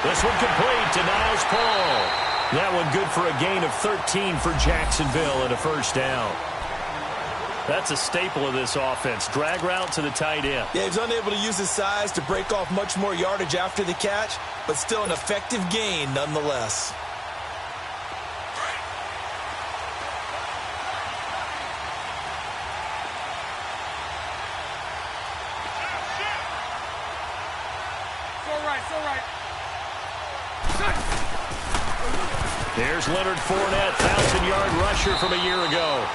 This one complete to Niles Paul. That one good for a gain of 13 for Jacksonville and a first down. That's a staple of this offense. Drag route to the tight end. Yeah, he's unable to use his size to break off much more yardage after the catch, but still an effective gain nonetheless. Here's Leonard Fournette, 1,000-yard rusher from a year ago.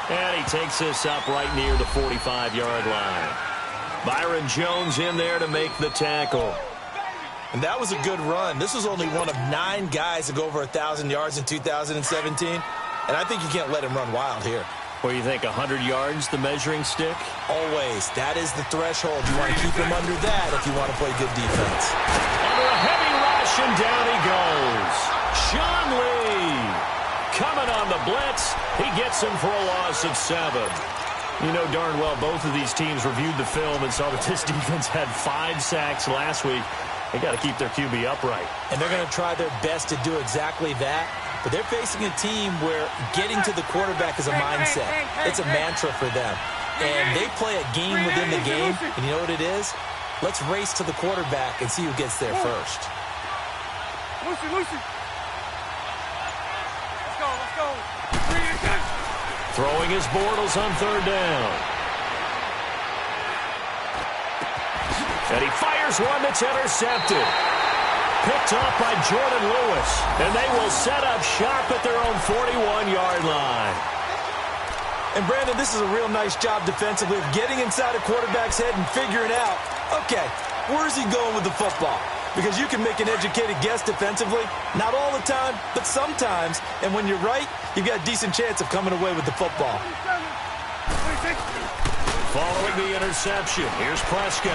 And he takes this up right near the 45-yard line. Byron Jones in there to make the tackle. And that was a good run. This was only one of 9 guys to go over 1,000 yards in 2017. And I think you can't let him run wild here. What do you think, 100 yards, the measuring stick? Always. That is the threshold. You want to keep him under that if you want to play good defense. Under a heavy rush, and down he goes. Sean Lee coming on the blitz. He gets him for a loss of 7. You know darn well both of these teams reviewed the film and saw that this defense had 5 sacks last week. They got to keep their QB upright. And they're going to try their best to do exactly that. But they're facing a team where getting to the quarterback is a mindset. It's a mantra for them. And they play a game within the game. And you know what it is? Let's race to the quarterback and see who gets there first. Lucy. Let's go. Throwing his Bortles on 3rd down. And he fires one that's intercepted. Picked off by Jordan Lewis. And they will set up shop at their own 41-yard line. And, Brandon, this is a real nice job defensively of getting inside a quarterback's head and figuring out, okay, where's he going with the football? Because you can make an educated guess defensively. Not all the time, but sometimes. And when you're right, you've got a decent chance of coming away with the football. Following the interception, here's Prescott.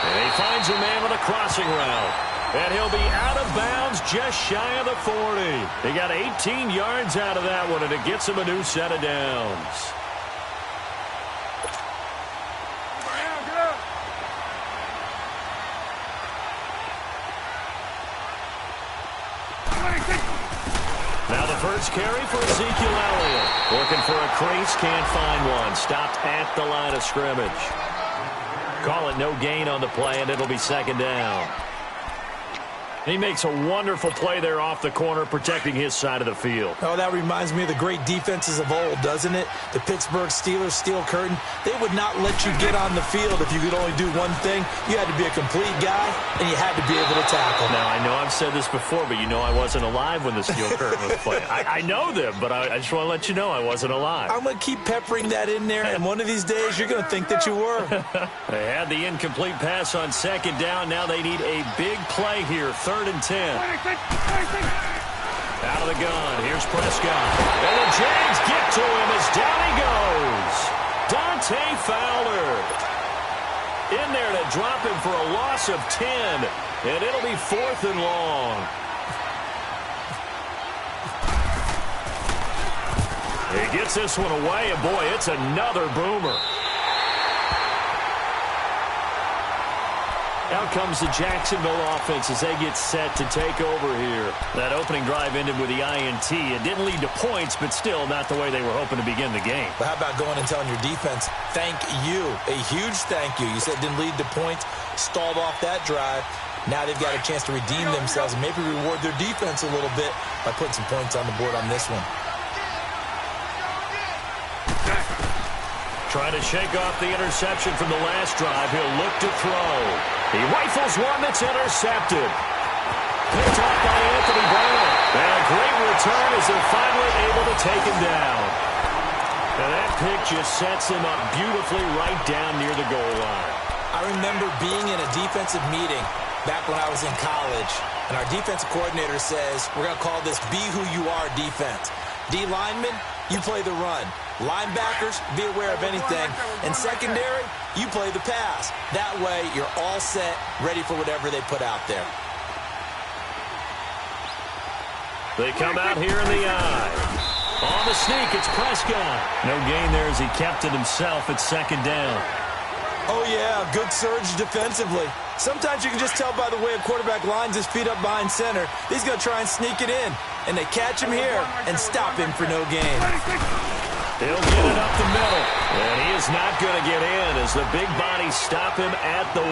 And he finds a man with a crossing route. And he'll be out of bounds just shy of the 40. He got 18 yards out of that one, and it gets him a new set of downs. Now the first carry for Ezekiel Elliott. Looking for a crease, can't find one. Stopped at the line of scrimmage. Call it no gain on the play, and it'll be 2nd down. He makes a wonderful play there off the corner, protecting his side of the field. Oh, that reminds me of the great defenses of old, doesn't it? The Pittsburgh Steelers, Steel Curtain. They would not let you get on the field if you could only do one thing. You had to be a complete guy, and you had to be able to tackle. Now, I know I've said this before, but you know I wasn't alive when the Steel Curtain was playing. I know them, but I just want to let you know I wasn't alive. I'm going to keep peppering that in there, and one of these days you're going to think that you were. They had the incomplete pass on 2nd down. Now they need a big play here, 3rd and 10. Out of the gun, here's Prescott. And the Jags get to him as down he goes. Dante Fowler in there to drop him for a loss of 10. And it'll be 4th and long. He gets this one away, and boy, it's another boomer. Out comes the Jacksonville offense as they get set to take over here. That opening drive ended with the INT. It didn't lead to points, but still not the way they were hoping to begin the game. But how about going and telling your defense, thank you, a huge thank you. You said it didn't lead to points, stalled off that drive. Now they've got a chance to redeem themselves and maybe reward their defense a little bit by putting some points on the board on this one. Trying to shake off the interception from the last drive. He'll look to throw. He rifles one that's intercepted. Picked off by Anthony Brown. And a great return as they're finally able to take him down. And that pick just sets him up beautifully right down near the goal line. I remember being in a defensive meeting back when I was in college, and our defensive coordinator says, we're going to call this Be Who You Are defense. D linemen, you play the run. Linebackers, be aware of anything. And secondary, you play the pass. That way, you're all set, ready for whatever they put out there. They come out here in the eye. On the sneak, it's Prescott. No gain there as he kept it himself at 2nd down. Oh, yeah, good surge defensively. Sometimes you can just tell by the way a quarterback lines his feet up behind center. He's going to try and sneak it in. And they catch him here and stop him for no gain. He'll get it up the middle. And he is not going to get in as the big bodies stop him at the 1.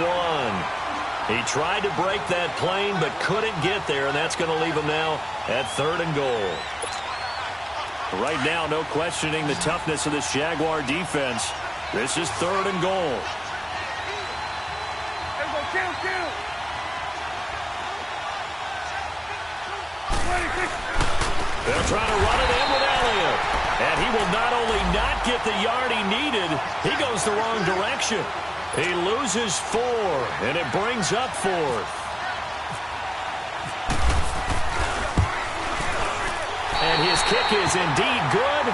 He tried to break that plane but couldn't get there, and that's going to leave him now at 3rd and goal. Right now, no questioning the toughness of this Jaguar defense. This is 3rd and goal. They'll try to run it in with Elliott. And he will not only not get the yard he needed, he goes the wrong direction. He loses 4, and it brings up 4th. And his kick is indeed good.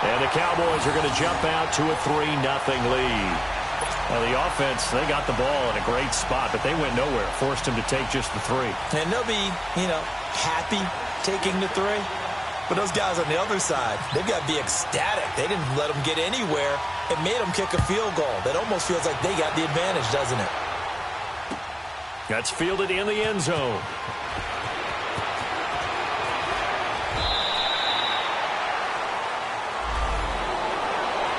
And the Cowboys are going to jump out to a 3-0 lead. Now, the offense, they got the ball in a great spot, but they went nowhere. Forced him to take just the 3. And they'll be, happy taking the 3. But those guys on the other side, they've got to be ecstatic. They didn't let them get anywhere. It made them kick a field goal. That almost feels like they got the advantage, doesn't it? That's fielded in the end zone.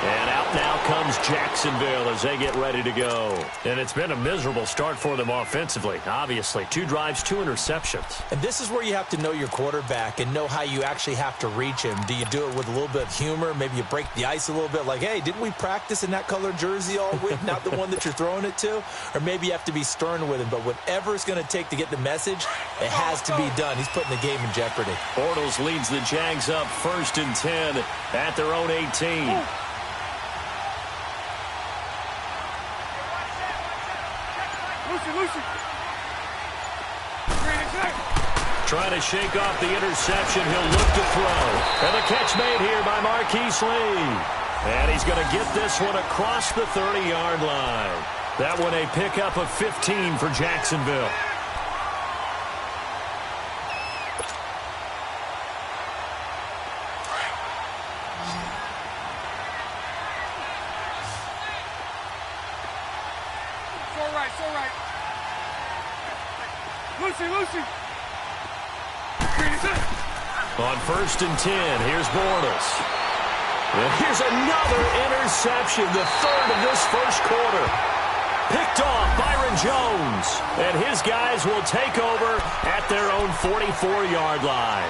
And out now comes Jacksonville as they get ready to go. And it's been a miserable start for them offensively. Obviously, 2 drives, 2 interceptions. And this is where you have to know your quarterback and know how you actually have to reach him. Do you do it with a little bit of humor? Maybe you break the ice a little bit like, hey, didn't we practice in that colored jersey all week, not the one that you're throwing it to? Or maybe you have to be stern with him. But whatever it's going to take to get the message, it has to be done. He's putting the game in jeopardy. Bortles leads the Jags up 1st and 10 at their own 18. Trying to shake off the interception. He'll look to throw. And the catch made here by Marquise Lee. And he's going to get this one across the 30-yard line. That one a pickup of 15 for Jacksonville. It's all right. Lucy. On 1st and 10, here's Bortles. And here's another interception, the 3rd of this first quarter. Picked off Byron Jones. And his guys will take over at their own 44-yard line.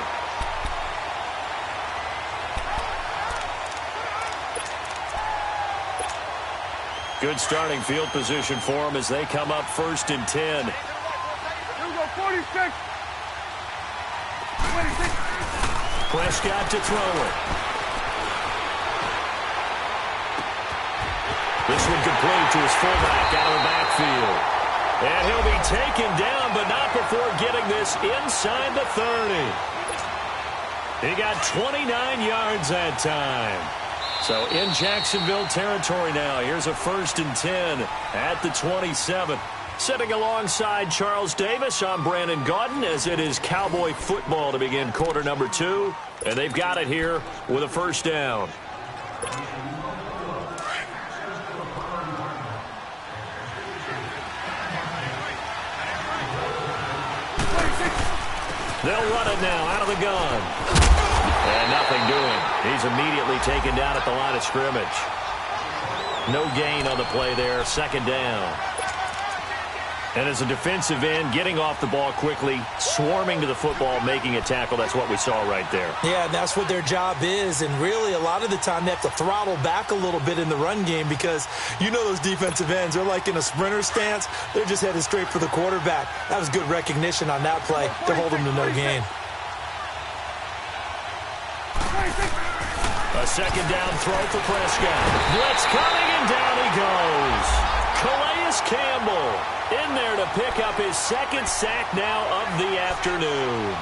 Good starting field position for them as they come up 1st and 10. Here we go, 46. Prescott to throw it. This one complete to his fullback out of the backfield. And he'll be taken down, but not before getting this inside the 30. He got 29 yards that time. So in Jacksonville territory now. Here's a 1st and 10 at the 27. Sitting alongside Charles Davis, I'm Brandon Gaudin as it is Cowboy football to begin quarter number 2. And they've got it here with a 1st down. They'll run it now out of the gun. And nothing doing. He's immediately taken down at the line of scrimmage. No gain on the play there. 2nd down. And as a defensive end, getting off the ball quickly, swarming to the football, making a tackle. That's what we saw right there. Yeah, and that's what their job is. And really, a lot of the time, they have to throttle back a little bit in the run game because you know those defensive ends, they're like in a sprinter stance. They're just headed straight for the quarterback. That was good recognition on that play. They're holding him to no gain. A 2nd down throw for Prescott. Blitz coming, and down he goes. Calais Campbell in there to pick up his 2nd sack now of the afternoon.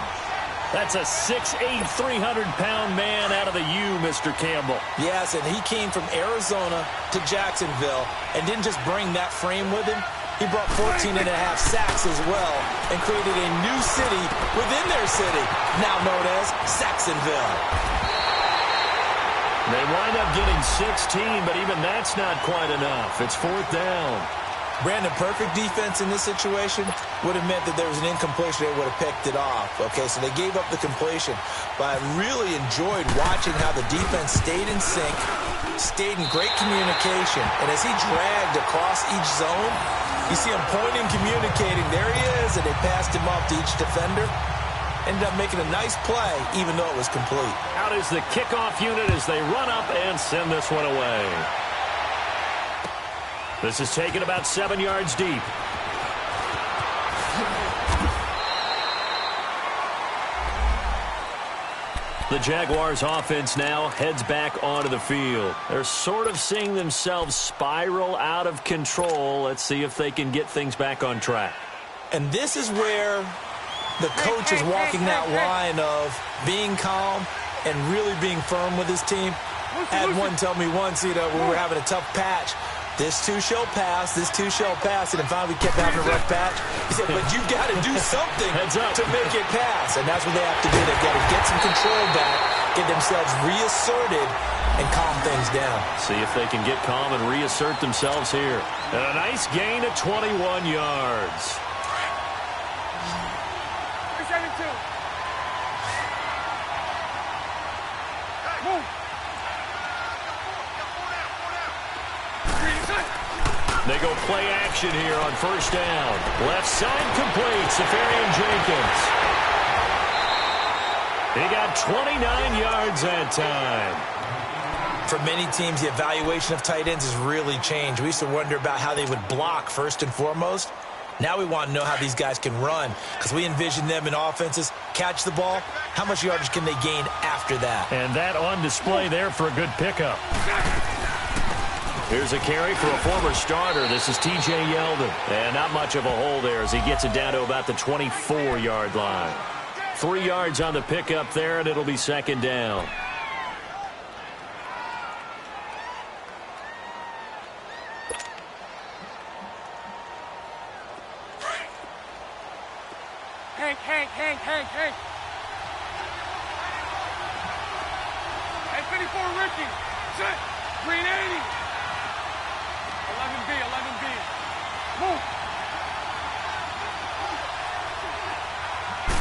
That's a 6'8", 300-pound man out of the U, Mr. Campbell. Yes, and he came from Arizona to Jacksonville and didn't just bring that frame with him. He brought 14 and a half sacks as well and created a new city within their city, now known as Saxonville. They wind up getting 16, but even that's not quite enough. It's 4th down. Brandon, perfect defense in this situation would have meant that there was an incompletion. They would have picked it off. Okay, so they gave up the completion. But I really enjoyed watching how the defense stayed in sync, stayed in great communication. And as he dragged across each zone, you see him pointing, communicating. There he is, and they passed him off to each defender. Ended up making a nice play, even though it was complete. Out is the kickoff unit as they run up and send this one away. This is taken about 7 yards deep. The Jaguars offense now heads back onto the field. They're sort of seeing themselves spiral out of control. Let's see if they can get things back on track. And this is where the coach is walking that line of being calm and really being firm with his team. I had one tell me once, when we were having a tough patch, this too shall pass, this too shall pass, and then finally we kept having a rough patch. He said, but you've got to do something to make it pass, and that's what they have to do. They've got to get some control back, get themselves reasserted, and calm things down. See if they can get calm and reassert themselves here. And a nice gain of 21 yards. 372. Move. They go play action here on 1st down. Left side complete. Safarian Jenkins. He got 29 yards that time. For many teams, the evaluation of tight ends has really changed. We used to wonder about how they would block first and foremost. Now we want to know how these guys can run, because we envision them in offenses, catch the ball, how much yardage can they gain after that? And that on display there for a good pickup. Here's a carry for a former starter. This is T.J. Yeldon. And not much of a hole there as he gets it down to about the 24-yard line. 3 yards on the pickup there, and it'll be 2nd down. Hank. Hey, 54, Ricky. Set. Green 80. 11B. Move.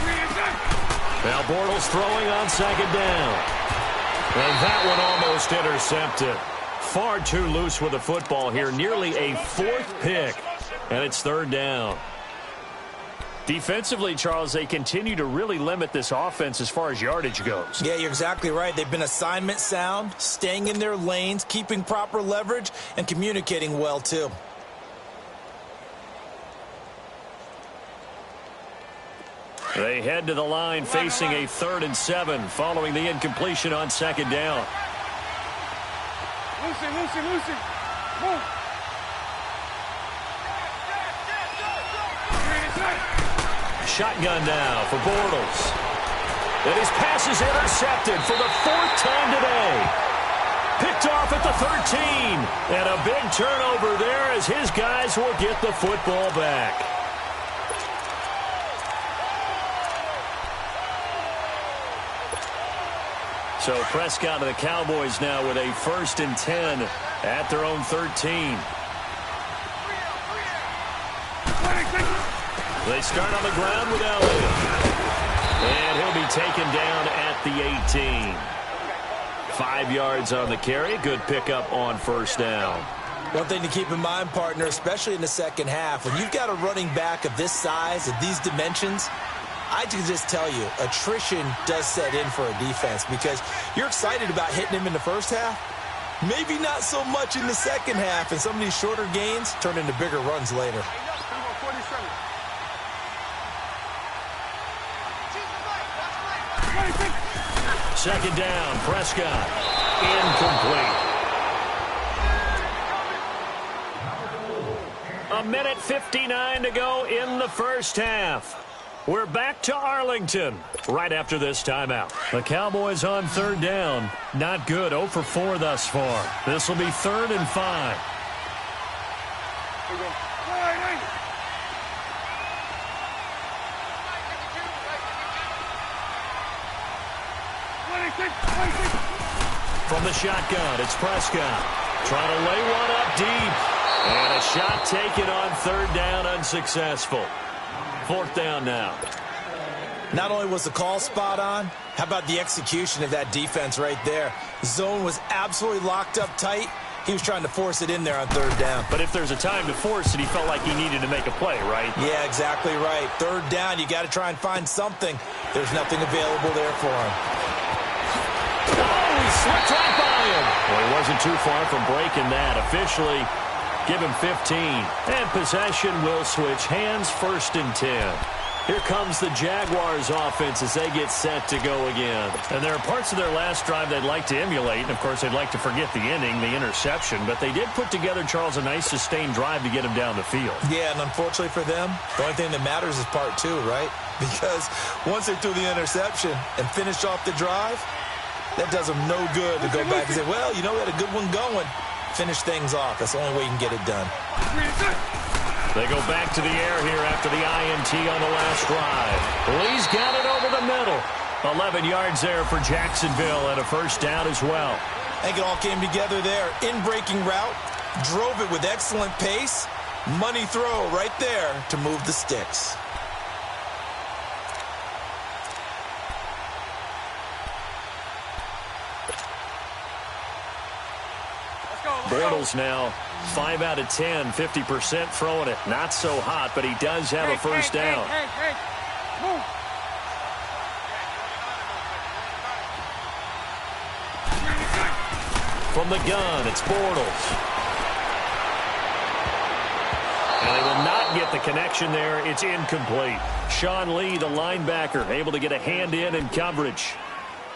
Green set. Now Bortles throwing on 2nd down. And that one almost intercepted. Far too loose with the football here. Nearly a 4th pick. And it's 3rd down. Defensively, Charles, they continue to really limit this offense as far as yardage goes. Yeah, you're exactly right. They've been assignment sound, staying in their lanes, keeping proper leverage, and communicating well, too. They head to the line facing a 3rd and 7 following the incompletion on 2nd down. Lucy. Move. Shotgun now for Bortles. And his pass is intercepted for the 4th time today. Picked off at the 13. And a big turnover there as his guys will get the football back. So Prescott and the Cowboys now with a 1st and 10 at their own 13. They start on the ground with Elliott. And he'll be taken down at the 18. 5 yards on the carry. Good pickup on 1st down. One thing to keep in mind, partner, especially in the second half, when you've got a running back of this size, of these dimensions, I can just tell you, attrition does set in for a defense because you're excited about hitting him in the first half. Maybe not so much in the second half, and some of these shorter gains turn into bigger runs later. 2nd down, Prescott. Incomplete. 1:59 to go in the first half. We're back to Arlington right after this timeout. The Cowboys on 3rd down. Not good. 0 for 4 thus far. This will be 3rd and 5. From the shotgun, it's Prescott. Trying to lay one up deep. And a shot taken on third down, unsuccessful. Fourth down now. Not only was the call spot on, how about the execution of that defense right there? Zone was absolutely locked up tight. He was trying to force it in there on third down. But if there's a time to force it, he felt like he needed to make a play, right? Yeah, exactly right. Third down, you got to try and find something. There's nothing available there for him. Oh, he slipped right by him. Well, he wasn't too far from breaking that. Officially, give him 15. And possession will switch hands, 1st and 10. Here comes the Jaguars offense as they get set to go again. And there are parts of their last drive they'd like to emulate. And, of course, they'd like to forget the inning, the interception. But they did put together, Charles, a nice sustained drive to get him down the field. Yeah, and unfortunately for them, the only thing that matters is part 2, right? Because once they threw the interception and finished off the drive, that does them no good to go back and say, well, you know, we had a good one going. Finish things off. That's the only way you can get it done. They go back to the air here after the INT on the last drive. Lee's got it over the middle. 11 yards there for Jacksonville and a first down as well. I think it all came together there. In-breaking route, drove it with excellent pace. Money throw right there to move the sticks. Bortles now 5 out of 10, 50% throwing it. Not so hot, but he does have a first down. Move. From the gun, it's Bortles. And they will not get the connection there. It's incomplete. Sean Lee, the linebacker, able to get a hand in coverage.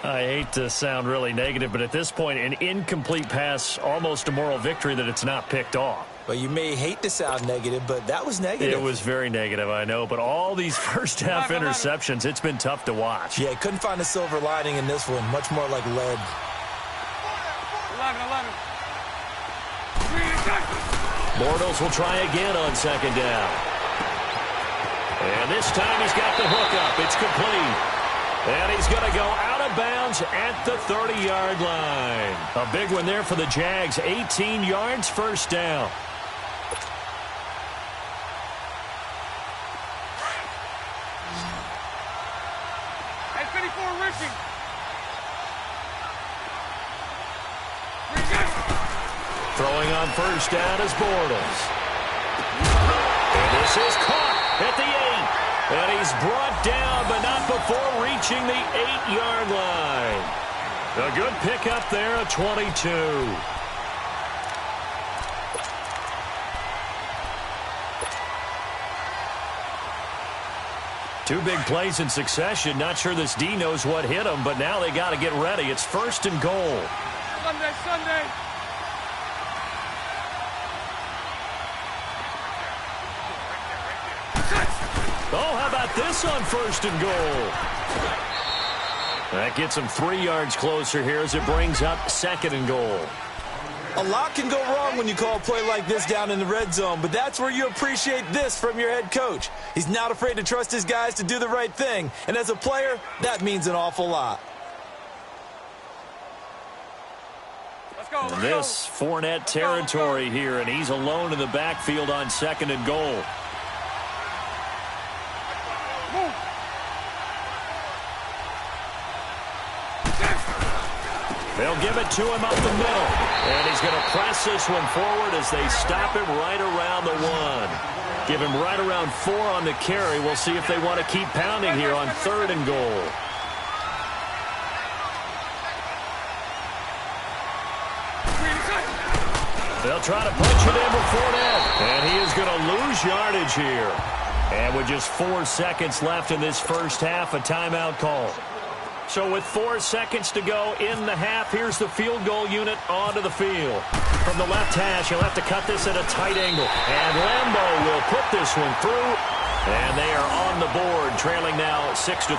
I hate to sound really negative, but at this point, an incomplete pass, almost a moral victory that it's not picked off. Well, you may hate to sound negative, but that was negative. It was very negative, I know. But all these first-half interceptions, it's been tough to watch. Yeah, couldn't find a silver lining in this one. Much more like lead. 11. Bortles will try again on second down. And this time he's got the hook up. It's complete. And he's going to go out of bounds at the 30-yard line. A big one there for the Jags. 18 yards, first down. Hey, 54, Richie. Throwing on first down is Bortles. And this is caught at the 8. And he's brought down, but not before reaching the 8-yard line. A good pickup there, a 22. Two big plays in succession. Not sure this D knows what hit him, but now they got to get ready. It's 1st and goal. Sunday. Oh, how about this on 1st and goal? That gets him 3 yards closer here as it brings up 2nd and goal. A lot can go wrong when you call a play like this down in the red zone, but that's where you appreciate this from your head coach. He's not afraid to trust his guys to do the right thing, and as a player, that means an awful lot. And this Fournette territory here, and he's alone in the backfield on 2nd and goal. They'll give it to him up the middle. And he's going to press this one forward as they stop him right around the 1. Give him right around 4 on the carry. We'll see if they want to keep pounding here on 3rd and goal. They'll try to punch it in with Fournette. And he is going to lose yardage here. And with just 4 seconds left in this first half, a timeout call. So with 4 seconds to go in the half, here's the field goal unit onto the field. From the left hash, he'll have to cut this at a tight angle. And Lambo will put this one through. And they are on the board, trailing now 6-3.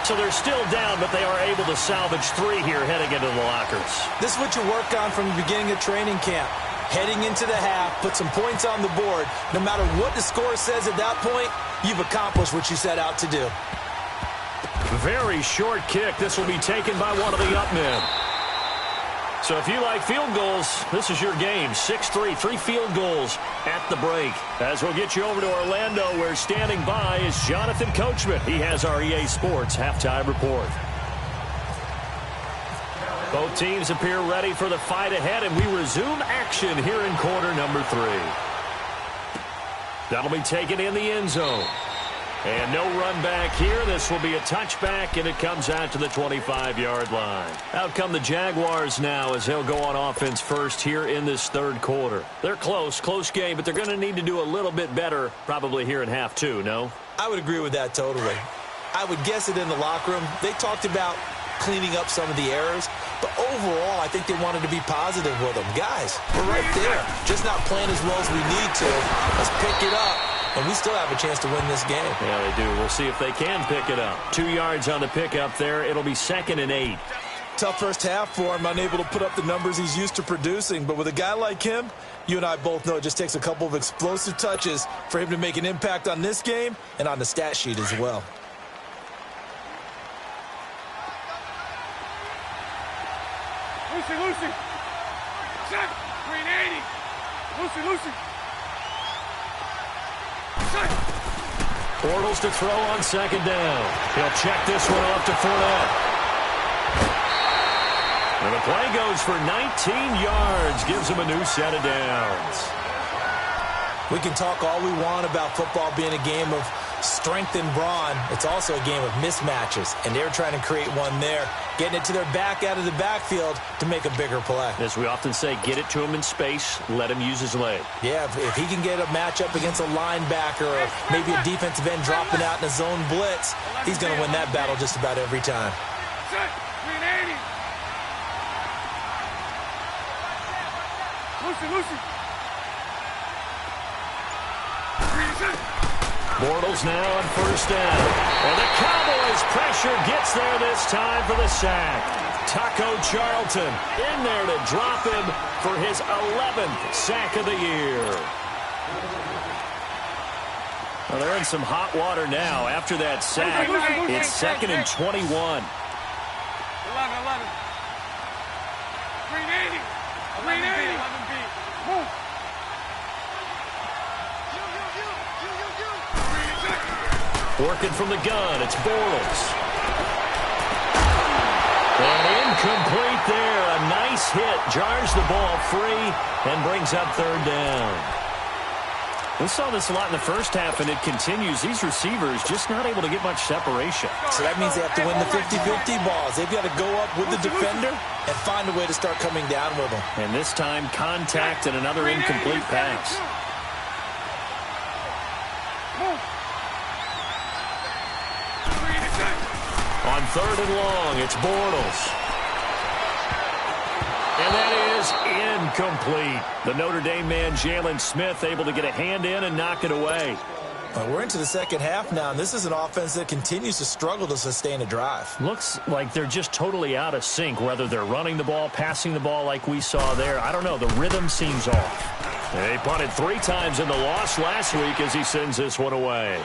So they're still down, but they are able to salvage 3 here heading into the lockers. This is what you work on from the beginning of training camp. Heading into the half, put some points on the board. No matter what the score says at that point, you've accomplished what you set out to do. Very short kick. This will be taken by one of the up men. So if you like field goals, this is your game. 6-3, 3 field goals at the break. As we'll get you over to Orlando, where standing by is Jonathan Coachman. He has our EA Sports halftime report. Both teams appear ready for the fight ahead, and we resume action here in quarter number 3. That'll be taken in the end zone. And no run back here. This will be a touchback, and it comes out to the 25-yard line. Out come the Jaguars now as they'll go on offense first here in this third quarter. They're close game, but they're going to need to do a little bit better probably here in half 2, no? I would agree with that totally. I would guess it in the locker room. They talked about cleaning up some of the errors, but overall, I think they wanted to be positive with them. Guys, we're right there. Just not playing as well as we need to. Let's pick it up. And we still have a chance to win this game. Yeah, they do. We'll see if they can pick it up. 2 yards on the pickup there. It'll be 2nd and 8. Tough first half for him, unable to put up the numbers he's used to producing. But with a guy like him, you and I both know it just takes a couple of explosive touches for him to make an impact on this game and on the stat sheet as well. Lucy. Set. 380. Lucy. Bortles to throw on 2nd down. He'll check this one off to Fournette. And the play goes for 19 yards. Gives him a new set of downs. We can talk all we want about football being a game of strength and brawn. It's also a game of mismatches, and they're trying to create one there, getting it to their back out of the backfield to make a bigger play. As we often say, get it to him in space, let him use his leg. Yeah, if he can get a matchup against a linebacker or maybe a defensive end dropping out in a zone blitz, he's going to win that battle just about every time. Set. 380. Lucy. Bortles now on 1st down. And the Cowboys pressure gets there this time for the sack. Taco Charlton in there to drop him for his 11th sack of the year. Well, they're in some hot water now. After that sack, it's 2nd and 21. 11. 380. 380. 11 beat. Move. Working from the gun, it's Bortles. And incomplete there. A nice hit. Jars the ball free and brings up 3rd down. We saw this a lot in the first half, and it continues. These receivers just not able to get much separation. So that means they have to win the 50-50 balls. They've got to go up with the defender and find a way to start coming down with them. And this time, contact and another incomplete pass. On 3rd and long, it's Bortles. And that is incomplete. The Notre Dame man, Jalen Smith, able to get a hand in and knock it away. We're into the second half now, and this is an offense that continues to struggle to sustain a drive. Looks like they're just totally out of sync, whether they're running the ball, passing the ball like we saw there. I don't know. The rhythm seems off. They punted 3 times in the loss last week as he sends this one away.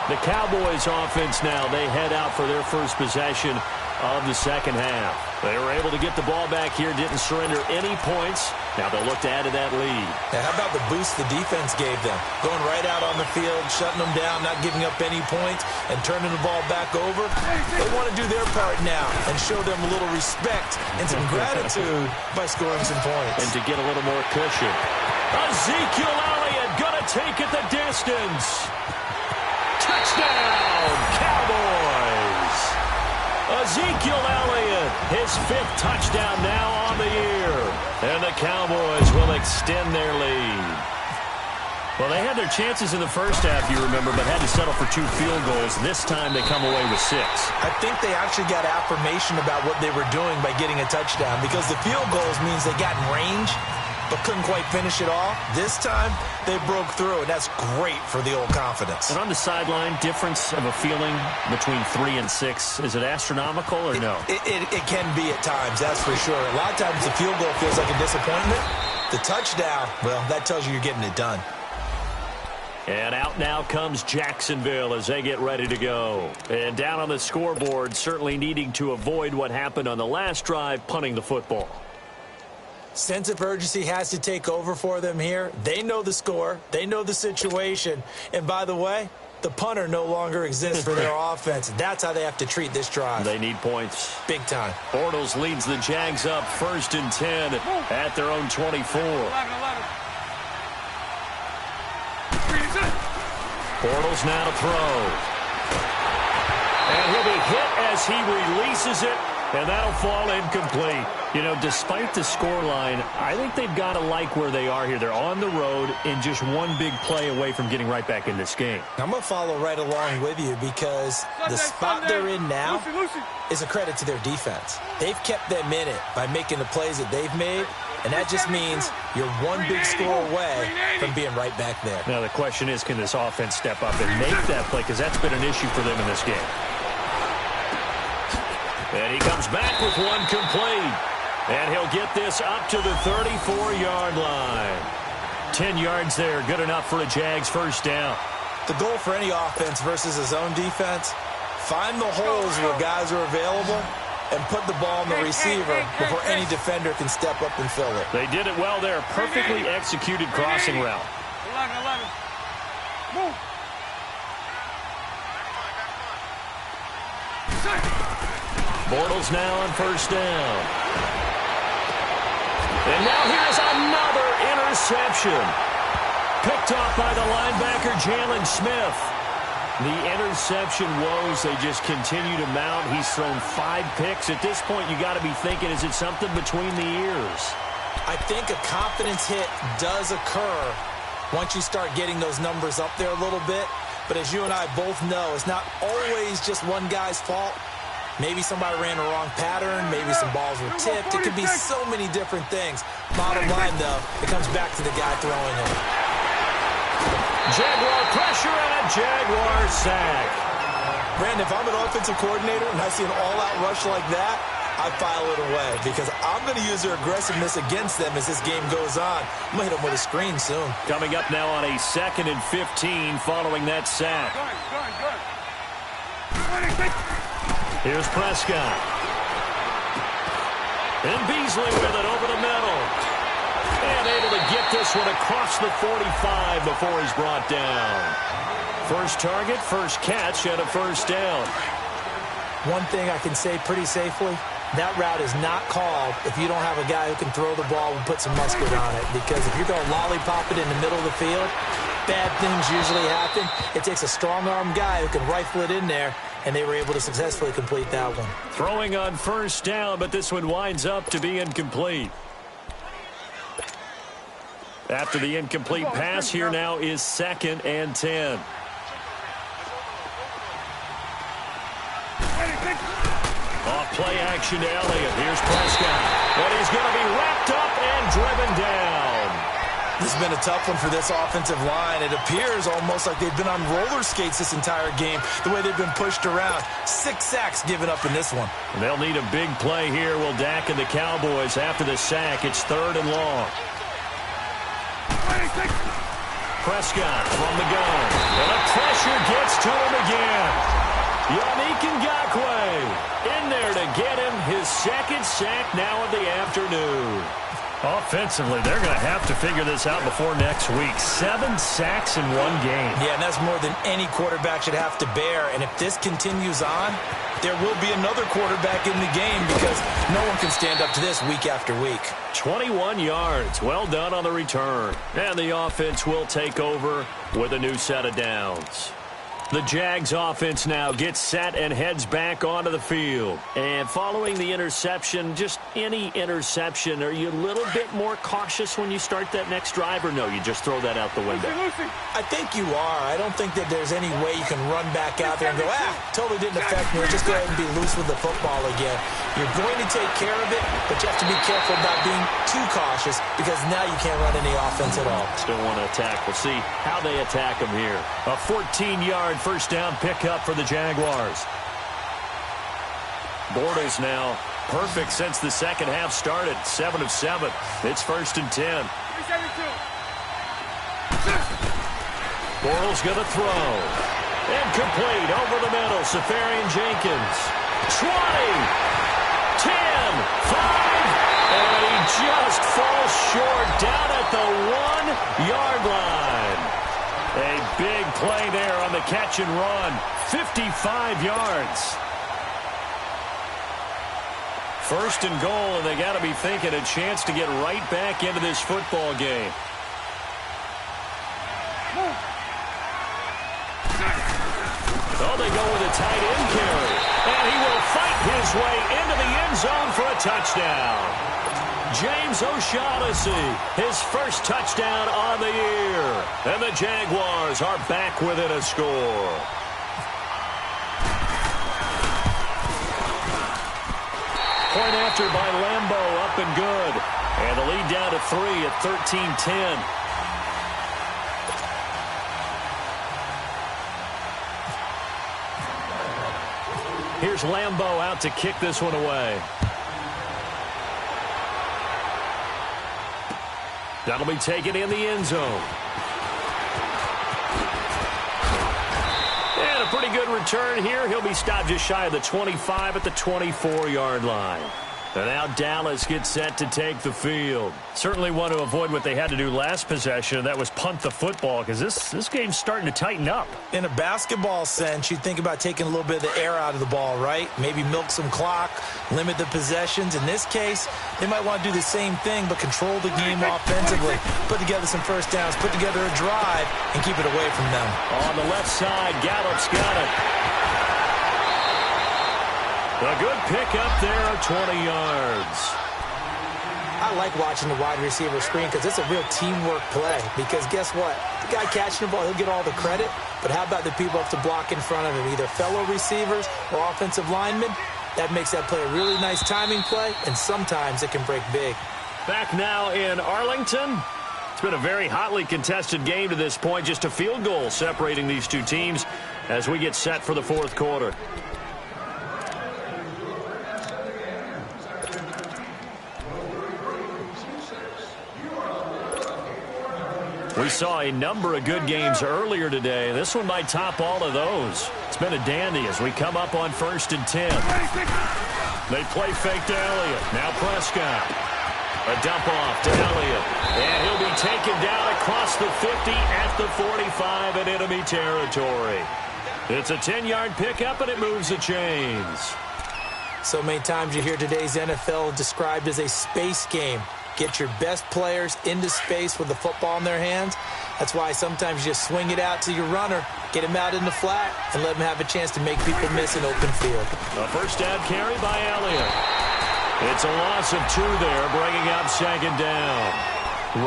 The Cowboys offense now, they head out for their first possession of the second half. They were able to get the ball back here, didn't surrender any points. Now they'll look to add to that lead. Now, how about the boost the defense gave them? Going right out on the field, shutting them down, not giving up any points, and turning the ball back over. They want to do their part now and show them a little respect and some gratitude by scoring some points. And to get a little more cushion. Ezekiel Elliott gonna take it the distance. Touchdown, Cowboys! Ezekiel Elliott, his 5th touchdown now on the year. And the Cowboys will extend their lead. Well, they had their chances in the first half, you remember, but had to settle for 2 field goals. This time they come away with 6. I think they actually got affirmation about what they were doing by getting a touchdown, because the field goals means they got in range but couldn't quite finish it off. This time, they broke through, and that's great for the old confidence. And on the sideline, difference of a feeling between 3 and 6, is it astronomical or no? It can be at times, that's for sure. A lot of times the field goal feels like a disappointment. The touchdown, well, that tells you you're getting it done. And out now comes Jacksonville as they get ready to go. And down on the scoreboard, certainly needing to avoid what happened on the last drive, punting the football. Sense of urgency has to take over for them here. They know the score. They know the situation. And by the way, the punter no longer exists for their offense. That's how they have to treat this drive. They need points. Big time. Bortles leads the Jags up 1st and 10 at their own 24. 11. Bortles now to throw. And he'll be hit as he releases it, and that'll fall incomplete. You know, despite the scoreline, I think they've got to like where they are here. They're on the road and just one big play away from getting right back in this game. I'm going to follow right along with you because the spot they're in now is a credit to their defense. They've kept them in it by making the plays that they've made, and that just means you're one big score away from being right back there. Now, the question is, can this offense step up and make that play? Because that's been an issue for them in this game. And he comes back with one complete. And he'll get this up to the 34-yard line. 10 yards there, good enough for a Jags first down. The goal for any offense versus a zone defense, find the holes where guys are available and put the ball on the receiver before any defender can step up and fill it. They did it well there. Perfectly executed crossing route. 11. Move. Bortles now on first down. And now here's another interception. Picked off by the linebacker, Jalen Smith. The interception woes, they just continue to mount. He's thrown 5 picks. At this point, you got to be thinking, is it something between the ears? I think a confidence hit does occur once you start getting those numbers up there a little bit. But as you and I both know, it's not always just one guy's fault. Maybe somebody ran the wrong pattern. Maybe some balls were tipped. It could be so many different things. Bottom line, though, it comes back to the guy throwing it. Jaguar pressure and a Jaguar sack. Brandon, if I'm an offensive coordinator and I see an all-out rush like that, I file it away because I'm going to use their aggressiveness against them as this game goes on. I'm going to hit them with a screen soon. Coming up now on a 2nd and 15 following that sack. Here's Prescott. And Beasley with it over the middle. And able to get this one across the 45 before he's brought down. First target, first catch, and a first down. One thing I can say pretty safely, that route is not called if you don't have a guy who can throw the ball and put some muscle on it. Because if you're going to lollipop it in the middle of the field, bad things usually happen. It takes a strong-arm guy who can rifle it in there, and they were able to successfully complete that one. Throwing on first down, but this one winds up to be incomplete. After the incomplete pass, here now is 2nd and 10. Off play action to Elliott. Here's Prescott. And he's going to be wrapped up and driven down. This has been a tough one for this offensive line. It appears almost like they've been on roller skates this entire game, the way they've been pushed around. 6 sacks given up in this one. They'll need a big play here. Will Dak and the Cowboys after the sack. It's 3rd and long. Prescott from the gun. And the pressure gets to him again. Yannick Ngakoue in there to get him his 2nd sack now of the afternoon. Offensively, they're going to have to figure this out before next week. 7 sacks in one game. Yeah, and that's more than any quarterback should have to bear. And if this continues on, there will be another quarterback in the game because no one can stand up to this week after week. 21 yards. Well done on the return. And the offense will take over with a new set of downs. The Jags offense now gets set and heads back onto the field. And following the interception, just any interception, are you a little bit more cautious when you start that next drive, or no, you just throw that out the window? I think you are. I don't think that there's any way you can run back out there and go, totally didn't affect me. Just go ahead and be loose with the football again. You're going to take care of it, but you have to be careful about being too cautious because now you can't run any offense at all. Still want to attack. We'll see how they attack them here. A 14-yard first down pickup for the Jaguars. Bortles now perfect since the second half started. 7 of 7. It's 1st and 10. Bortles going to throw. Incomplete over the middle. Safarian Jenkins. 20. 10. 5. And he just falls short down at the 1-yard line. A big play there on the catch and run. 55 yards. First and goal, and they got to be thinking a chance to get right back into this football game. Oh, they go with a tight end carry. And he will fight his way into the end zone for a touchdown. James O'Shaughnessy, his first touchdown on the year. And the Jaguars are back within a score. Point after by Lambo, up and good. And the lead down to 3 at 13-10. Here's Lambo out to kick this one away. That'll be taken in the end zone. And a pretty good return here. He'll be stopped just shy of the 25 at the 24-yard line. And now Dallas gets set to take the field. Certainly want to avoid what they had to do last possession, and that was punt the football, because this game's starting to tighten up. In a basketball sense, you think about taking a little bit of the air out of the ball, right? Maybe milk some clock, limit the possessions. In this case, they might want to do the same thing, but control the game offensively. Put together some first downs, put together a drive, and keep it away from them. On the left side, Gallup's got it. A good pickup there of 20 yards. I like watching the wide receiver screen because it's a real teamwork play. Because guess what? The guy catching the ball, he'll get all the credit. But how about the people up to block in front of him, either fellow receivers or offensive linemen? That makes that play a really nice timing play, and sometimes it can break big. Back now in Arlington. It's been a very hotly contested game to this point. Just a field goal separating these two teams as we get set for the fourth quarter. We saw a number of good games earlier today. This one might top all of those. It's been a dandy as we come up on 1st and 10. They play fake to Elliott. Now Prescott. A dump off to Elliott. And he'll be taken down across the 50 at the 45 in enemy territory. It's a 10-yard pickup, and it moves the chains. So many times you hear today's NFL described as a space game. Get your best players into space with the football in their hands. That's why sometimes you just swing it out to your runner, get him out in the flat, and let him have a chance to make people miss an open field. A first down carry by Elliott. It's a loss of 2 there, bringing up second down.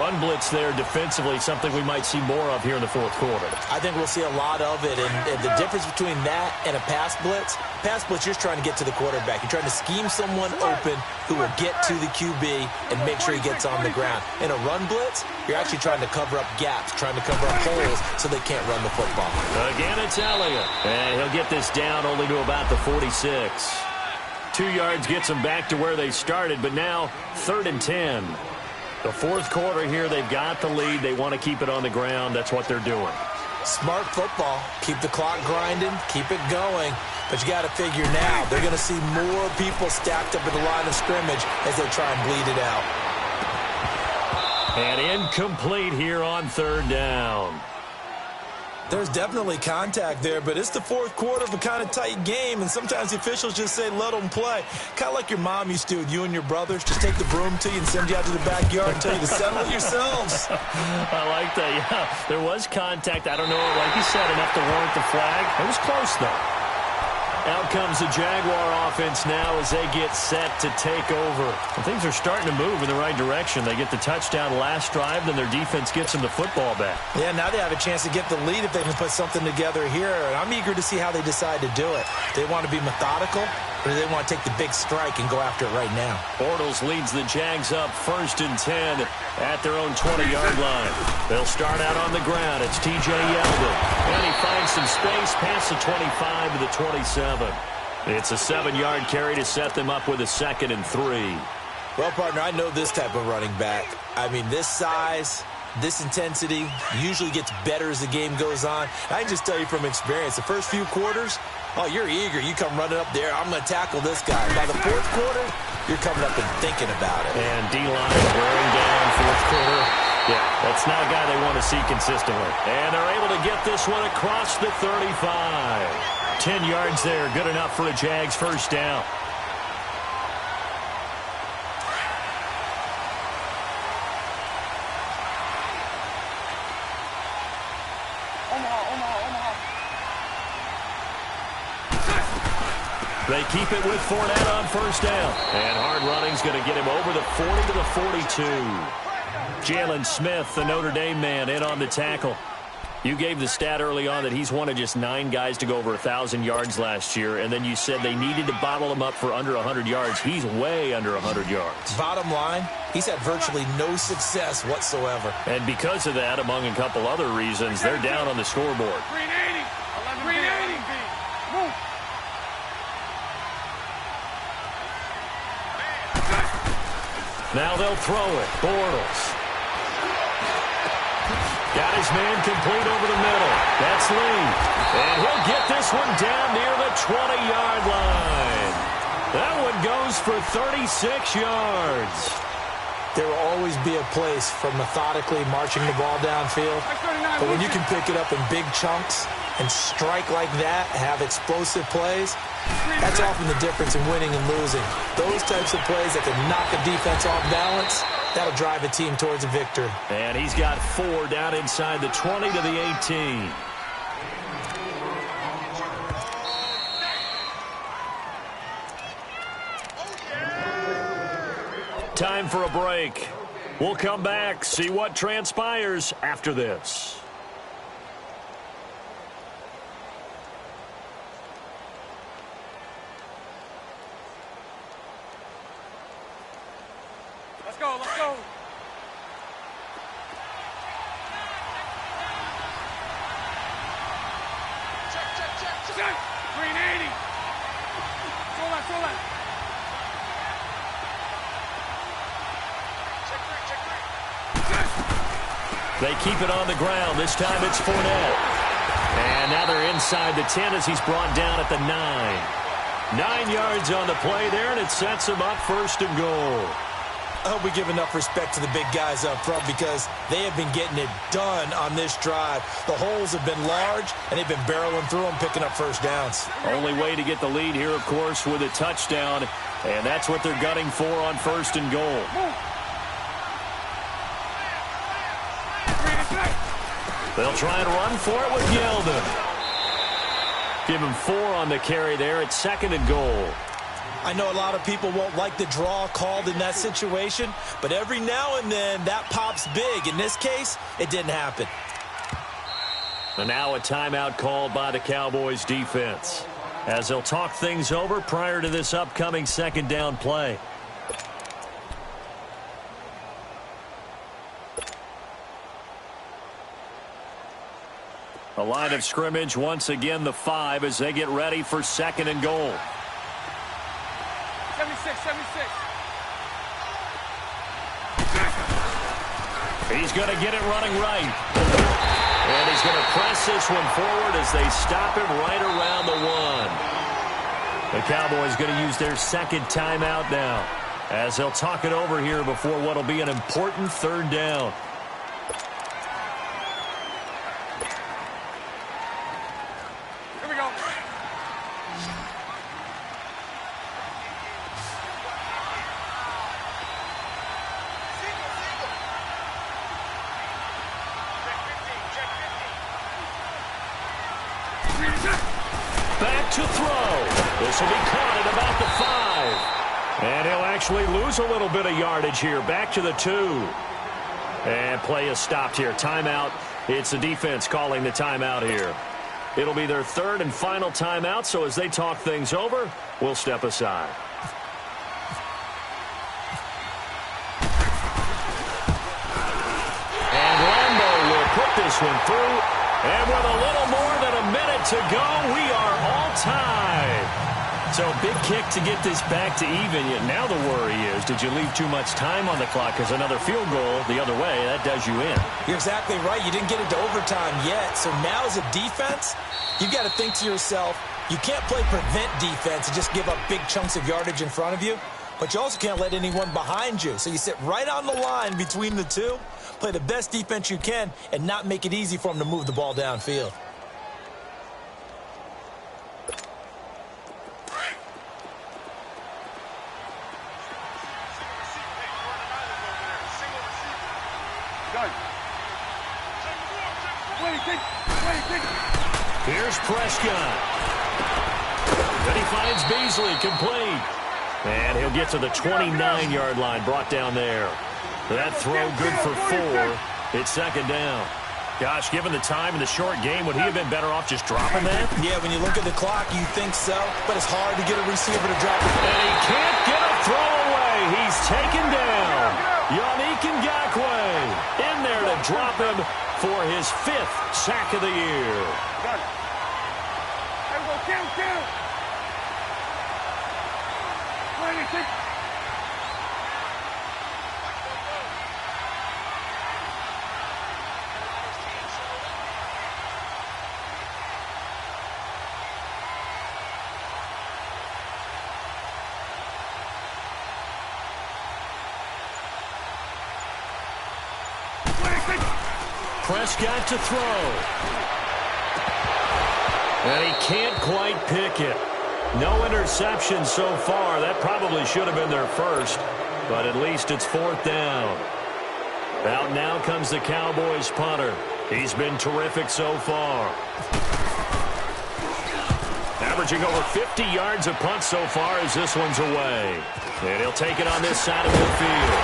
Run blitz there defensively, something we might see more of here in the fourth quarter. I think we'll see a lot of it, and the difference between that and a pass blitz, you're just trying to get to the quarterback. You're trying to scheme someone open who will get to the QB and make sure he gets on the ground. In a run blitz, you're actually trying to cover up gaps, trying to cover up holes so they can't run the football. Again, it's Elliott, and he'll get this down only to about the 46. 2 yards gets them back to where they started, but now 3rd and 10. The fourth quarter here, they've got the lead. They want to keep it on the ground. That's what they're doing. Smart football. Keep the clock grinding. Keep it going. But you got to figure now, they're going to see more people stacked up at the line of scrimmage as they try and bleed it out. And incomplete here on 3rd down. There's definitely contact there, but it's the fourth quarter of a kind of tight game, and sometimes the officials just say, let them play. Kind of like your mom used to with you and your brothers. Just take the broom to you and send you out to the backyard and tell you to settle it yourselves. I like that, yeah. There was contact. I don't know, like you said, enough to warrant the flag. It was close, though. Out comes the Jaguar offense now as they get set to take over. And things are starting to move in the right direction. They get the touchdown last drive, then their defense gets them the football back. Yeah, now they have a chance to get the lead if they can put something together here. And I'm eager to see how they decide to do it. They want to be methodical, or do they want to take the big strike and go after it right now? Bortles leads the Jags up 1st and 10 at their own 20-yard line. They'll start out on the ground. It's T.J. Yeldon. And he finds some space past the 25 to the 27. It's a 7-yard carry to set them up with a 2nd and 3. Well, partner, I know this type of running back. I mean, this size, This intensity usually gets better as the game goes on. I can just tell you from experience, the first few quarters, oh, you're eager. You come running up there, I'm going to tackle this guy. By the fourth quarter, you're coming up and thinking about it. And D-line wearing down fourth quarter. Yeah, that's not a guy they want to see consistently. And they're able to get this one across the 35. 10 yards there, good enough for a Jags first down. They keep it with Fournette on first down. And hard running's going to get him over the 40 to the 42. Jalen Smith, the Notre Dame man, in on the tackle. You gave the stat early on that he's one of just 9 guys to go over 1,000 yards last year, and then you said they needed to bottle him up for under 100 yards. He's way under 100 yards. Bottom line, he's had virtually no success whatsoever. And because of that, among a couple other reasons, they're down on the scoreboard. 380. 380. Move. Now they'll throw it. Bortles. Got his man complete over the middle. That's Lee. And he'll get this one down near the 20-yard line. That one goes for 36 yards. There will always be a place for methodically marching the ball downfield. But when you can pick it up in big chunks and strike like that, have explosive plays, that's often the difference in winning and losing. Those types of plays that can knock a defense off balance, that'll drive a team towards a victory. And he's got 4 down inside the 20 to the 18. Time for a break. We'll come back, see what transpires after this. Let's go. Let's go. Check. 380. Throw that. They keep it on the ground. This time it's Fournette. And now they're inside the 10 as he's brought down at the 9. 9 yards on the play there, and it sets him up first and goal. I hope we give enough respect to the big guys up front because they have been getting it done on this drive. The holes have been large, and they've been barreling through them, picking up first downs. Only way to get the lead here, of course, with a touchdown, and that's what they're gunning for on first and goal. They'll try and run for it with Yeldon. Give him 4 on the carry there at second and goal. I know a lot of people won't like the draw called in that situation, but every now and then that pops big. In this case, it didn't happen. And now a timeout called by the Cowboys defense as they'll talk things over prior to this upcoming second down play. A line of scrimmage, once again the 5 as they get ready for second and goal. 76. He's going to get it running right. And he's going to press this one forward as they stop him right around the 1. The Cowboys going to use their second timeout now as they'll talk it over here before what will be an important third down. Here we go. Back to throw. This will be caught at about the 5. And he'll actually lose a little bit of yardage here. Back to the 2. And play is stopped here. Timeout. It's the defense calling the timeout here. It'll be their third and final timeout, so as they talk things over, we'll step aside. And Lambo will put this one through. And with a little more than a minute to go, we are all tied. So big kick to get this back to even. Yet now the worry is, did you leave too much time on the clock? Because another field goal the other way, that does you in. You're exactly right. You didn't get into overtime yet. So now as a defense, you've got to think to yourself, you can't play prevent defense and just give up big chunks of yardage in front of you. But you also can't let anyone behind you. So you sit right on the line between the two, play the best defense you can, and not make it easy for them to move the ball downfield. Here's Prescott. Then he finds Beasley, complete. And he'll get to the 29-yard line, brought down there. That throw good for 4. It's second down. Gosh, given the time in the short game, would he have been better off just dropping that? Yeah, when you look at the clock, you think so, but it's hard to get a receiver to drop it. And he can't get a throw away. He's taken down. Yannick Ngakoue in there to drop him for his 5th sack of the year. Got it. There we go, count. 26. Prescott to throw. And he can't quite pick it. No interception so far. That probably should have been their first, but at least it's 4th down. Out now comes the Cowboys punter. He's been terrific so far. Averaging over 50 yards a punt so far as this one's away. And he'll take it on this side of midfield.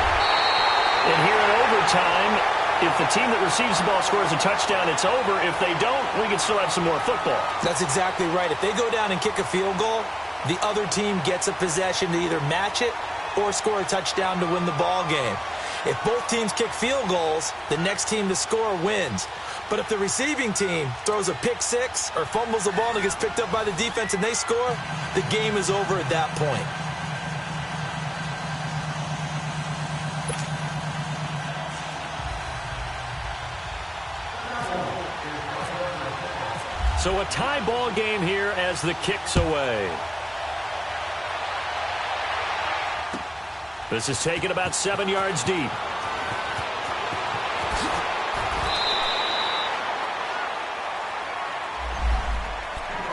And here in overtime, if the team that receives the ball scores a touchdown, it's over. If they don't, we can still have some more football. That's exactly right. If they go down and kick a field goal, the other team gets a possession to either match it or score a touchdown to win the ball game. If both teams kick field goals, the next team to score wins. But if the receiving team throws a pick six or fumbles the ball and it gets picked up by the defense and they score, the game is over at that point. So a tie ball game here as the kick's away. This is taken about 7 yards deep.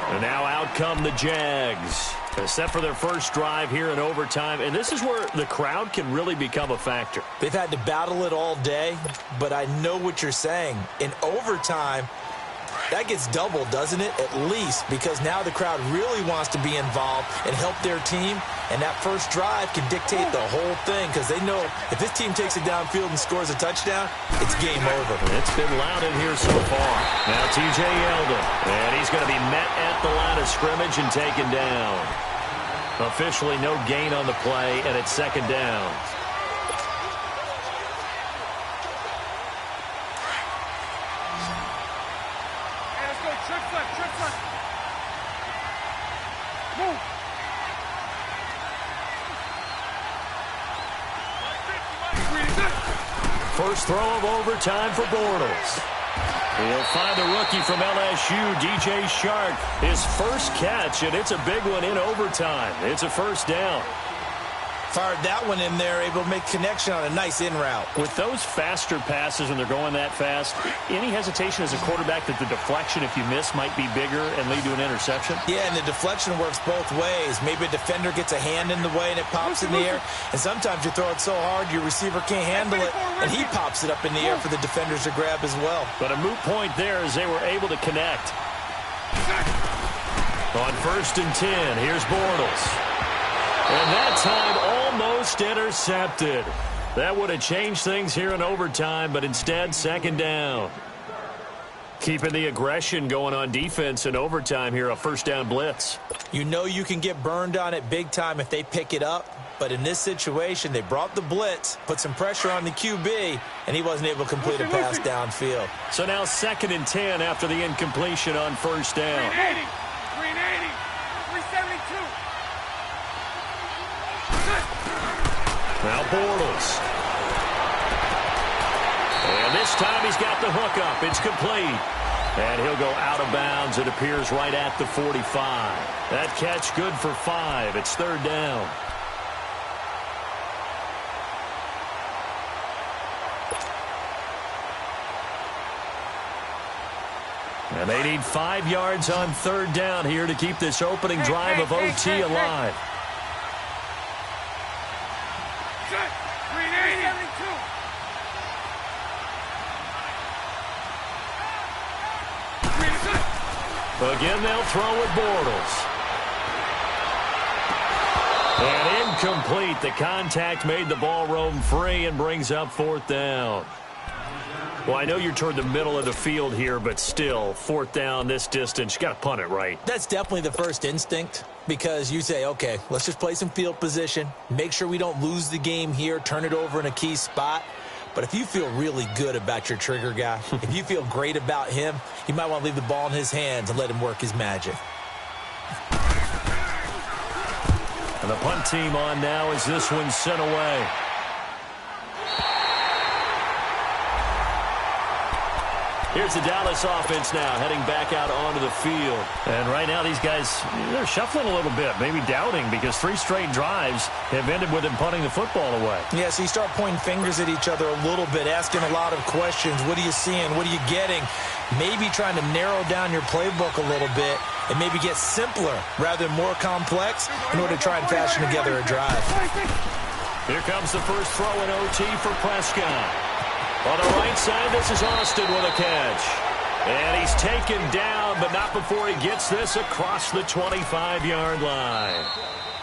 And now out come the Jags. Set for their first drive here in overtime. And this is where the crowd can really become a factor. They've had to battle it all day, but I know what you're saying. In overtime, that gets doubled, doesn't it? At least, because now the crowd really wants to be involved and help their team, and that first drive can dictate the whole thing because they know if this team takes it downfield and scores a touchdown, it's game over. It's been loud in here so far. Now T.J. Yeldon, and he's going to be met at the line of scrimmage and taken down. Officially no gain on the play, and it's second down. First throw of overtime for Bortles. He'll find the rookie from LSU, DJ Shark, his first catch, and it's a big one in overtime. It's a first down. Fired that one in there, able to make connection on a nice in route. With those faster passes when they're going that fast, any hesitation as a quarterback that the deflection, if you miss, might be bigger and lead to an interception? Yeah, and the deflection works both ways. Maybe a defender gets a hand in the way and it pops in the air, and sometimes you throw it so hard your receiver can't handle it, and he pops it up in the air for the defenders to grab as well. But a moot point there as they were able to connect. On 1st and 10, here's Bortles. And that time almost intercepted. That would have changed things here in overtime, but instead second down. Keeping the aggression going on defense in overtime here, a first down blitz. You know you can get burned on it big time if they pick it up, but in this situation, they brought the blitz, put some pressure on the QB, and he wasn't able to complete a pass downfield. So now 2nd and 10 after the incompletion on first down. 380, 372. Now Bortles. And this time he's got the hook up. It's complete. And he'll go out of bounds. It appears right at the 45. That catch good for 5. It's third down. And they need 5 yards on third down here to keep this opening drive of OT alive. Again, they'll throw with Bortles. And incomplete. The contact made the ball roam free and brings up fourth down. Well, I know you're toward the middle of the field here, but still, fourth down this distance, you got to punt it, right? That's definitely the first instinct, because you say, okay, let's just play some field position, make sure we don't lose the game here, turn it over in a key spot. But if you feel really good about your trigger guy, if you feel great about him, you might want to leave the ball in his hands and let him work his magic. And the punt team on now as this one's sent away. Here's the Dallas offense now, heading back out onto the field. And right now, these guys, they're shuffling a little bit, maybe doubting, because 3 straight drives have ended with them punting the football away. Yeah, so you start pointing fingers at each other a little bit, asking a lot of questions. What are you seeing? What are you getting? Maybe trying to narrow down your playbook a little bit and maybe get simpler rather than more complex in order to try and fashion together a drive. Here comes the first throw in OT for Prescott. On the right side, this is Austin with a catch. And he's taken down, but not before he gets this across the 25-yard line.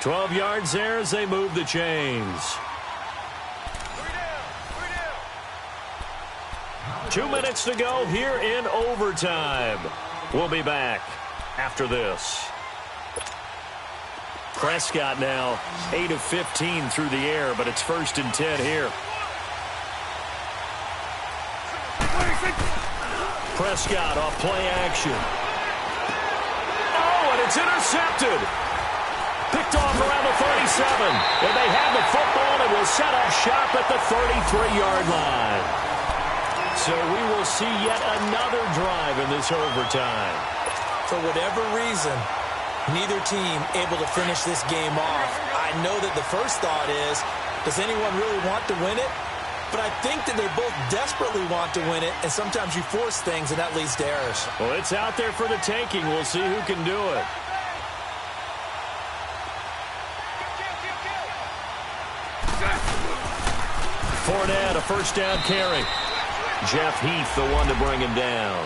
12 yards there as they move the chains. 2 minutes to go here in overtime. We'll be back after this. Prescott now 8 of 15 through the air, but it's 1st and 10 here. Prescott off play action. Oh, and it's intercepted. Picked off around the 37. And they have the football and will set up shop at the 33-yard line. So we will see yet another drive in this overtime. For whatever reason, neither team able to finish this game off. I know that the first thought is, does anyone really want to win it? But I think that they both desperately want to win it, and sometimes you force things, and that leads to errors. Well, it's out there for the taking. We'll see who can do it. Fournette, a first down carry. Jeff Heath, the one to bring him down.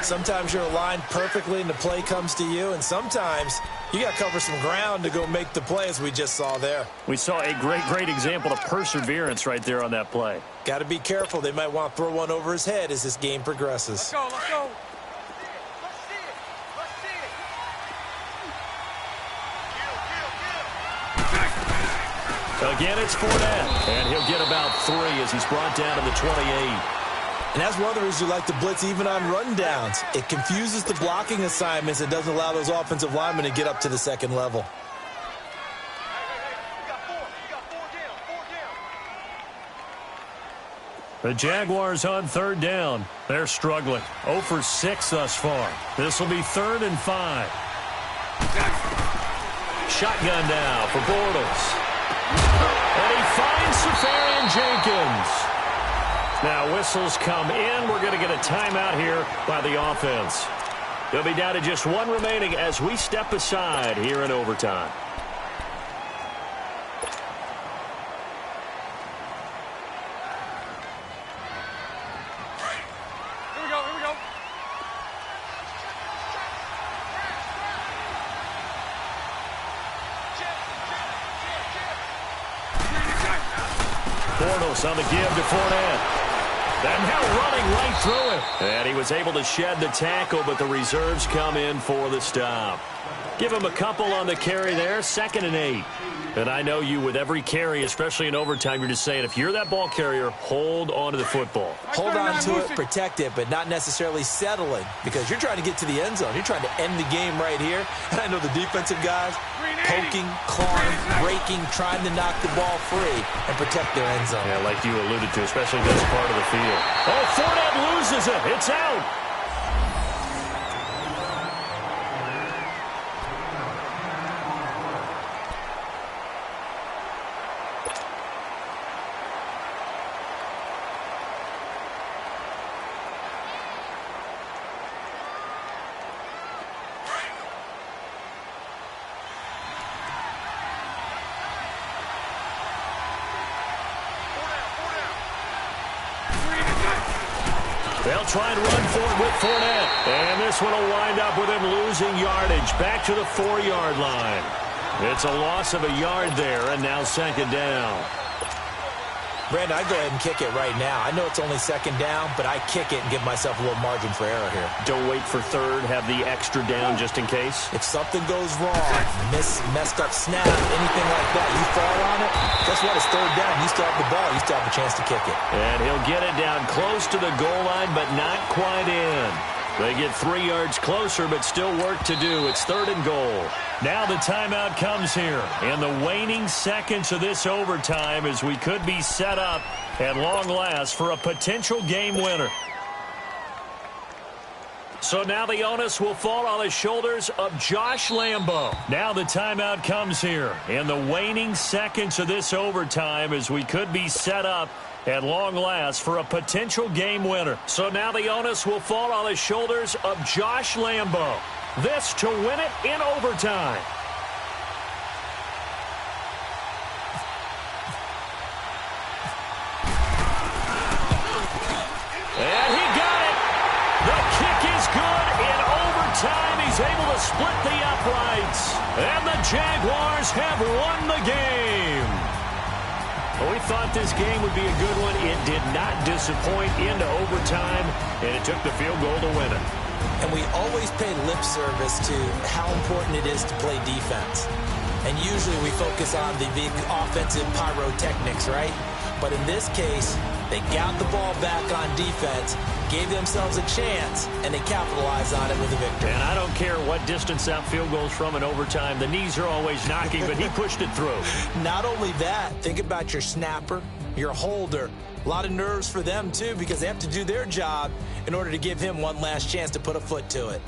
Sometimes you're aligned perfectly and the play comes to you, and sometimes you got to cover some ground to go make the play, as we just saw there. We saw a great example of perseverance right there on that play. Got to be careful. They might want to throw one over his head as this game progresses. Let's go, let's go. Again, it's Fournette, and he'll get about 3 as he's brought down to the 28. And that's one of the reasons you like to blitz even on rundowns. It confuses the blocking assignments. It doesn't allow those offensive linemen to get up to the second level. The Jaguars on third down. They're struggling. 0 for 6 thus far. This will be 3rd and 5. Shotgun now for Bortles. And he finds Safarian Jenkins. Now whistles come in. We're going to get a timeout here by the offense. They'll be down to just 1 remaining as we step aside here in overtime. Here we go, here we go. Bortles on the give to Fournette. And now running right through it. And he was able to shed the tackle, but the reserves come in for the stop. Give him a couple on the carry there, 2nd and 8. And I know you, with every carry, especially in overtime, you're just saying, if you're that ball carrier, hold on to the football. Hold on to it, protect it, but not necessarily settling, because you're trying to get to the end zone. You're trying to end the game right here. And I know the defensive guys poking, clawing, breaking, trying to knock the ball free and protect their end zone. Yeah, like you alluded to, especially this part of the field. Oh, Fournette loses it. It's out. They'll try and run for it with Fournette. And this one will wind up with him losing yardage back to the 4-yard line. It's a loss of a yard there, and now 2nd down. Brandon, I'd go ahead and kick it right now. I know it's only 2nd down, but I kick it and give myself a little margin for error here. Don't wait for 3rd, have the extra down just in case. If something goes wrong, messed up snap, anything like that, you fall on it, guess what? It's 3rd down. You still have the ball. You still have a chance to kick it. And he'll get it down close to the goal line, but not quite in. They get 3 yards closer, but still work to do. It's 3rd and goal. Now the timeout comes here. In the waning seconds of this overtime, as we could be set up at long last for a potential game winner. So now the onus will fall on the shoulders of Josh Lambo. Now the timeout comes here. In the waning seconds of this overtime, as we could be set up at long last for a potential game winner. So now the onus will fall on the shoulders of Josh Lambo. This to win it in overtime. And he got it. The kick is good in overtime. He's able to split the uprights. And the Jaguars have won the game. Well, we thought this game would be a good one. It did not disappoint into overtime, and it took the field goal to win it. And we always pay lip service to how important it is to play defense. And usually we focus on the big offensive pyrotechnics, right? But in this case, they got the ball back on defense, gave themselves a chance, and they capitalized on it with a victory. And I don't care what distance that field goes from in overtime. The knees are always knocking, but he pushed it through. Not only that, think about your snapper, your holder. A lot of nerves for them, too, because they have to do their job in order to give him one last chance to put a foot to it.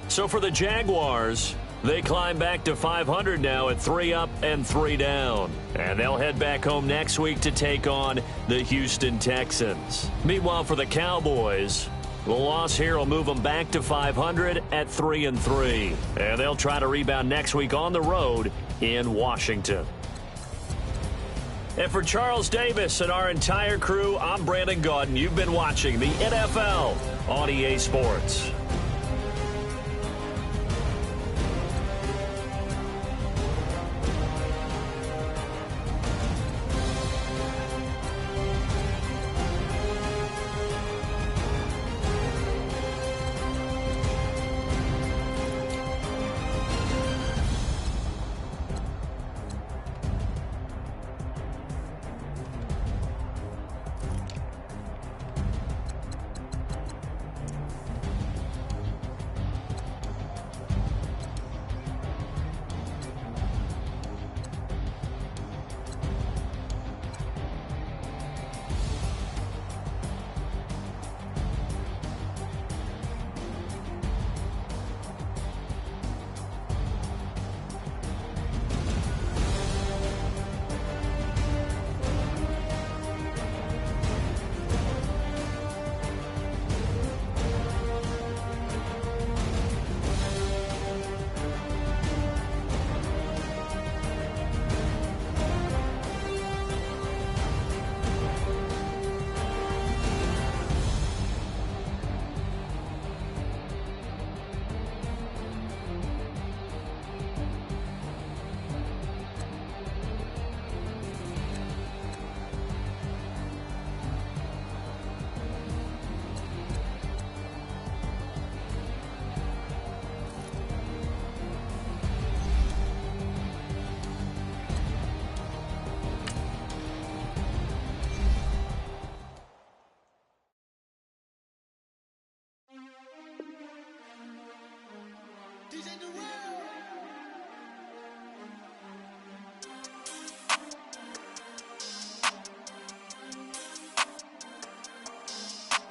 So for the Jaguars, they climb back to 500 now at 3 up and 3 down. And they'll head back home next week to take on the Houston Texans. Meanwhile, for the Cowboys, the loss here will move them back to 500 at 3 and 3. And they'll try to rebound next week on the road in Washington. And for Charles Davis and our entire crew, I'm Brandon Gaudin. You've been watching the NFL on EA Sports.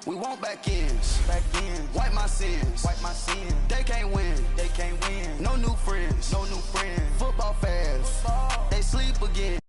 We want back ends. Wipe my sins. They can't win. No new friends. Football fast. They sleep again.